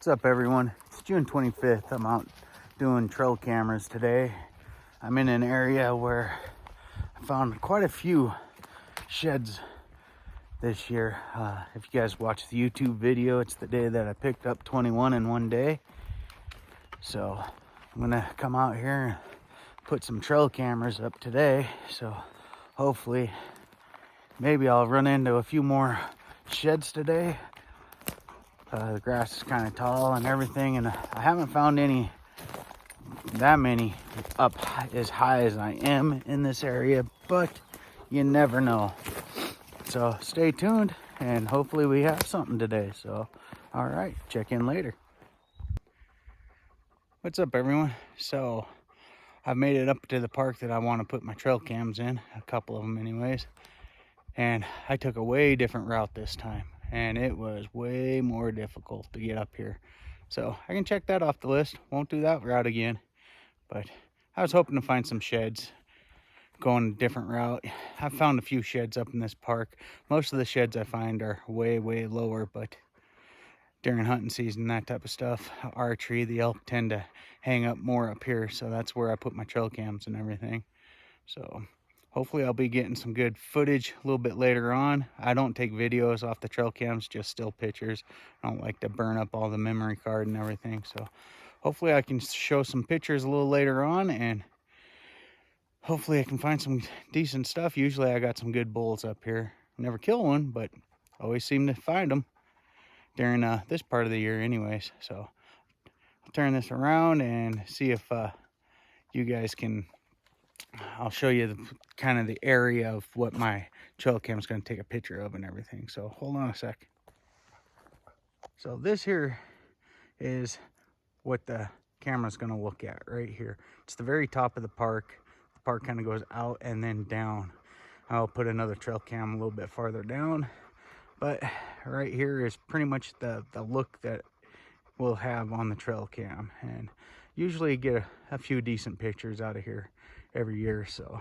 What's up, everyone? It's June 25th. I'm out doing trail cameras today. I'm in an area where I found quite a few sheds this year. If you guys watch the YouTube video, it's the day that I picked up 21 in one day. So I'm gonna come out here and put some trail cameras up today. So hopefully, maybe I'll run into a few more sheds today. The grass is kind of tall and everything, and I haven't found that many up as high as I am in this area, but you never know. So stay tuned, and hopefully we have something today. So, all right, check in later. What's up, everyone? So I've made it up to the park that I want to put my trail cams in, a couple of them anyways, and I took a way different route this time. And it was way more difficult to get up here. So I can check that off the list. Won't do that route again. But I was hoping to find some sheds going a different route. I've found a few sheds up in this park. Most of the sheds I find are way, way lower, but during hunting season, that type of stuff, archery, the elk tend to hang up more up here. So that's where I put my trail cams and everything. So hopefully I'll be getting some good footage a little bit later on. I don't take videos off the trail cams, just still pictures. I don't like to burn up all the memory card and everything. So hopefully I can show some pictures a little later on, and hopefully I can find some decent stuff. Usually I got some good bulls up here. Never kill one, but always seem to find them during this part of the year anyways. So I'll turn this around and see if you guys can... I'll show you kind of the area of what my trail cam is going to take a picture of and everything. So hold on a sec. So this here is what the camera is going to look at right here. It's the very top of the park. The park kind of goes out and then down. I'll put another trail cam a little bit farther down. But right here is pretty much the look that we'll have on the trail cam. And usually get a few decent pictures out of here every year, so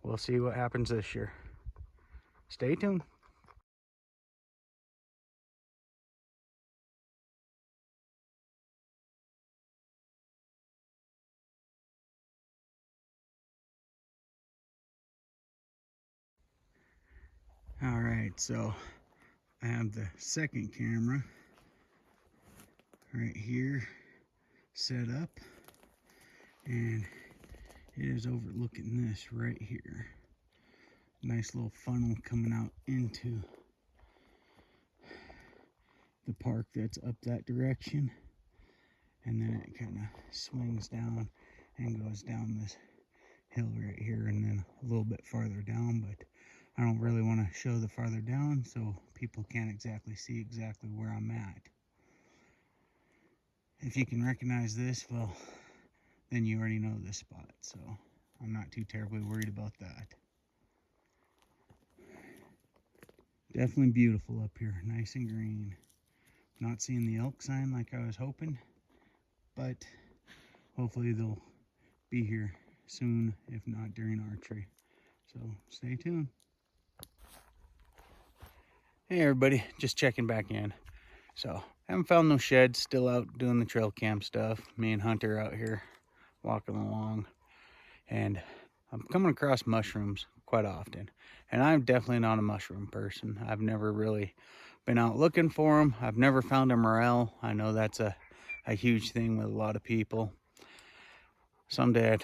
we'll see what happens this year. Stay tuned. All right, so I have the second camera right here set up, and it is overlooking this right here. Nice little funnel coming out into the park that's up that direction. And then it kind of swings down and goes down this hill right here, and then a little bit farther down. But I don't really want to show the farther down, so people can't exactly see exactly where I'm at. If you can recognize this, well, then you already know this spot, so I'm not too terribly worried about that. Definitely beautiful up here, nice and green. Not seeing the elk sign like I was hoping, but hopefully they'll be here soon, if not during archery. So stay tuned. Hey everybody, just checking back in. So haven't found no sheds, still out doing the trail cam stuff. Me and Hunter out here walking along, and I'm coming across mushrooms quite often, and I'm definitely not a mushroom person. I've never really been out looking for them. I've never found a morel. I know that's a huge thing with a lot of people. Someday I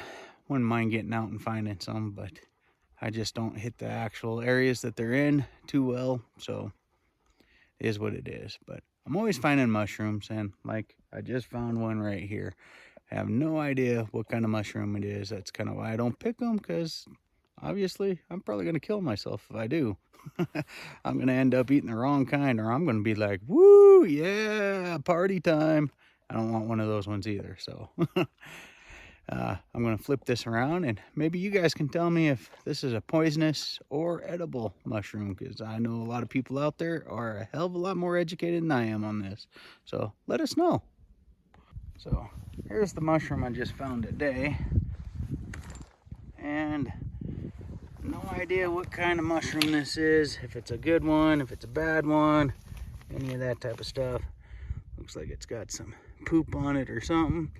wouldn't mind getting out and finding some, but I just don't hit the actual areas that they're in too well, so it is what it is. But I'm always finding mushrooms, and like I just found one right here. I have no idea what kind of mushroom it is. That's kind of why I don't pick them, because obviously I'm probably going to kill myself if I do. I'm going to end up eating the wrong kind, or I'm going to be like, woo, yeah, party time. I don't want one of those ones either. So I'm going to flip this around, and maybe you guys can tell me if this is a poisonous or edible mushroom, because I know a lot of people out there are a hell of a lot more educated than I am on this. So let us know. So here's the mushroom I just found today, and no idea what kind of mushroom this is, if it's a good one, if it's a bad one, any of that type of stuff. Looks like it's got some poop on it or something.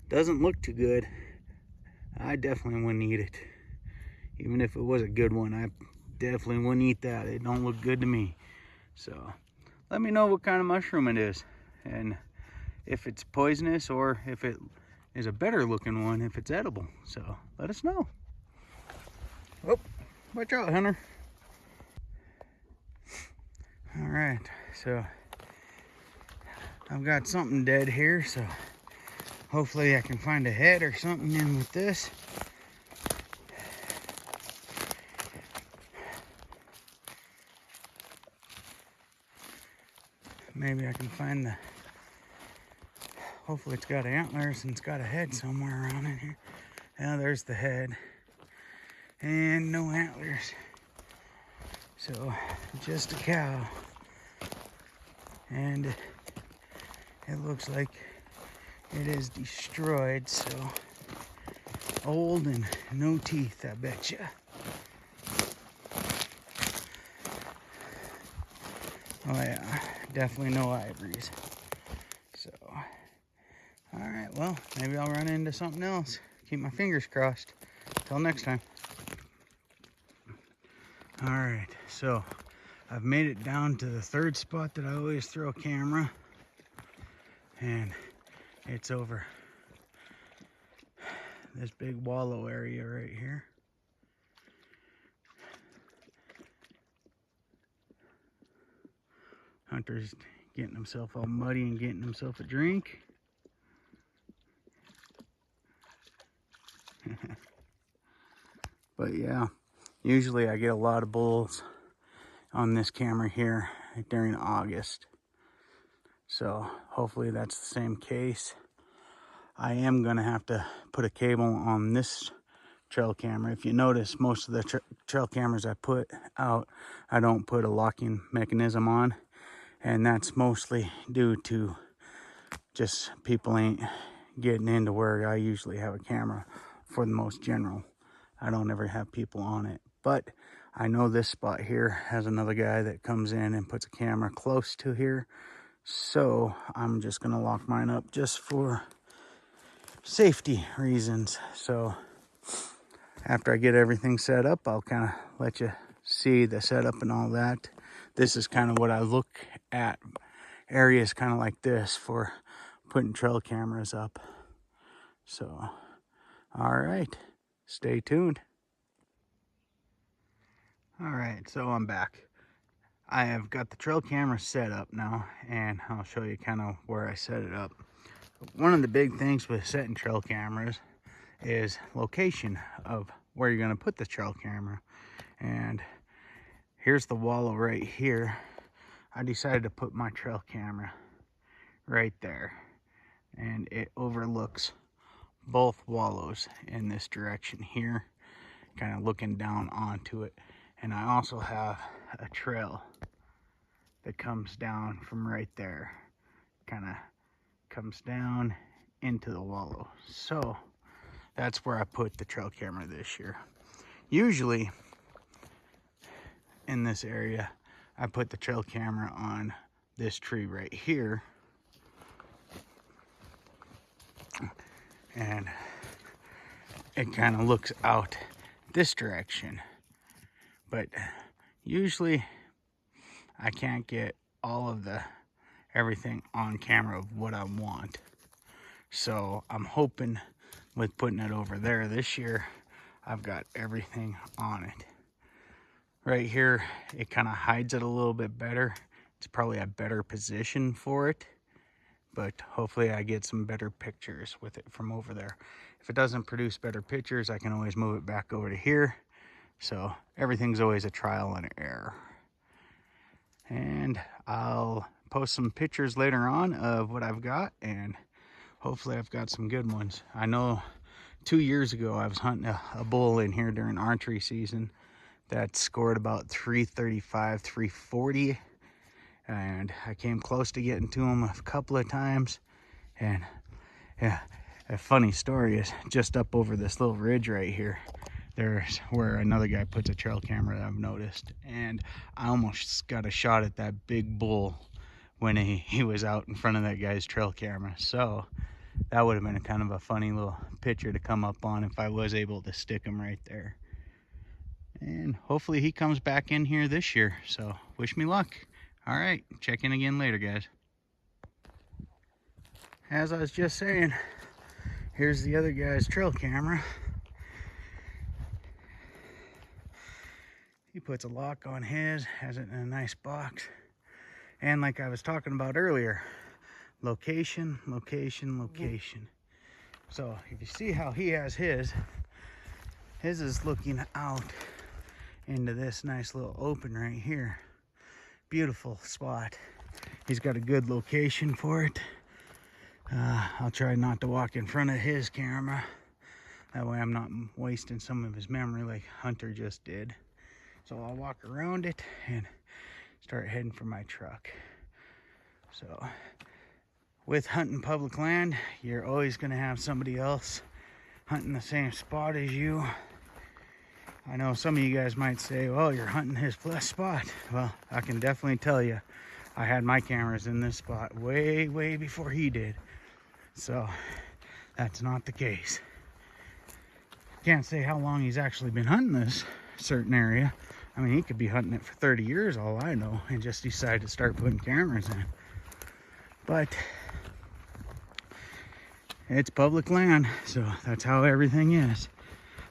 Doesn't look too good. I definitely wouldn't eat it. Even if it was a good one, I definitely wouldn't eat that. It don't look good to me. So let me know what kind of mushroom it is, and if it's poisonous, or if it is a better looking one, if it's edible. So let us know. Oh, watch out, Hunter. All right, so I've got something dead here, so hopefully I can find a head or something in with this. Maybe I can find the, hopefully it's got antlers and it's got a head somewhere around in here. Yeah, there's the head. And no antlers. So, just a cow. And it looks like it is destroyed, so old and no teeth, I betcha. Oh yeah, definitely no ivories. So, alright, well, maybe I'll run into something else. Keep my fingers crossed. Till next time. Alright, so I've made it down to the third spot that I always throw a camera. And it's over this big wallow area right here. Hunter's getting himself all muddy and getting himself a drink. But yeah, usually I get a lot of bulls on this camera here during August. So hopefully that's the same case. I am gonna have to put a cable on this trail camera. If you notice, most of the trail cameras I put out, I don't put a locking mechanism on. And that's mostly due to just people ain't getting into where I usually have a camera for the most general. I don't ever have people on it. But I know this spot here has another guy that comes in and puts a camera close to here. So I'm just gonna lock mine up just for safety reasons. So after I get everything set up, I'll kind of let you see the setup and all that. This is kind of what I look at, areas kind of like this for putting trail cameras up. So, all right, stay tuned. All right, so I'm back. I have got the trail camera set up now, and I'll show you kind of where I set it up. One of the big things with setting trail cameras is location of where you're going to put the trail camera. And here's the wallow right here. I decided to put my trail camera right there, and it overlooks both wallows in this direction here, kind of looking down onto it. And I also have a trail that comes down from right there, kind of comes down into the wallow. So that's where I put the trail camera this year. Usually in this area, I put the trail camera on this tree right here. And it kind of looks out this direction. But usually I can't get all of everything on camera of what I want. So I'm hoping with putting it over there this year, I've got everything on it. Right here, it kind of hides it a little bit better. It's probably a better position for it, but hopefully I get some better pictures with it from over there. If it doesn't produce better pictures, I can always move it back over to here. So everything's always a trial and error. And I'll post some pictures later on of what I've got, and hopefully I've got some good ones. I know 2 years ago I was hunting a bull in here during archery season that scored about 335, 340. And I came close to getting to him a couple of times. And yeah, a funny story is just up over this little ridge right here, there's where another guy puts a trail camera that I've noticed. And I almost got a shot at that big bull when he was out in front of that guy's trail camera. So that would have been a kind of a funny little picture to come up on if I was able to stick him right there. And hopefully he comes back in here this year. So wish me luck. All right, check in again later, guys. As I was just saying, here's the other guy's trail camera. He puts a lock on his, has it in a nice box. And like I was talking about earlier, location, location, location. So if you see how he has his is looking out into this nice little open right here. Beautiful spot. He's got a good location for it. I'll try not to walk in front of his camera. That way I'm not wasting some of his memory like Hunter just did. So I'll walk around it and start heading for my truck. So with hunting public land, you're always going to have somebody else hunting the same spot as you. I know some of you guys might say, well, you're hunting his spot. Well, I can definitely tell you, I had my cameras in this spot way, way before he did. So that's not the case. Can't say how long he's actually been hunting this certain area. I mean, he could be hunting it for 30 years, all I know, and just decide to start putting cameras in. But it's public land, so that's how everything is.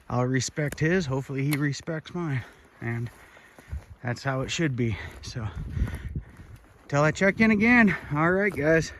I'll respect his, hopefully he respects mine, and that's how it should be. So till I check in again. All right, guys.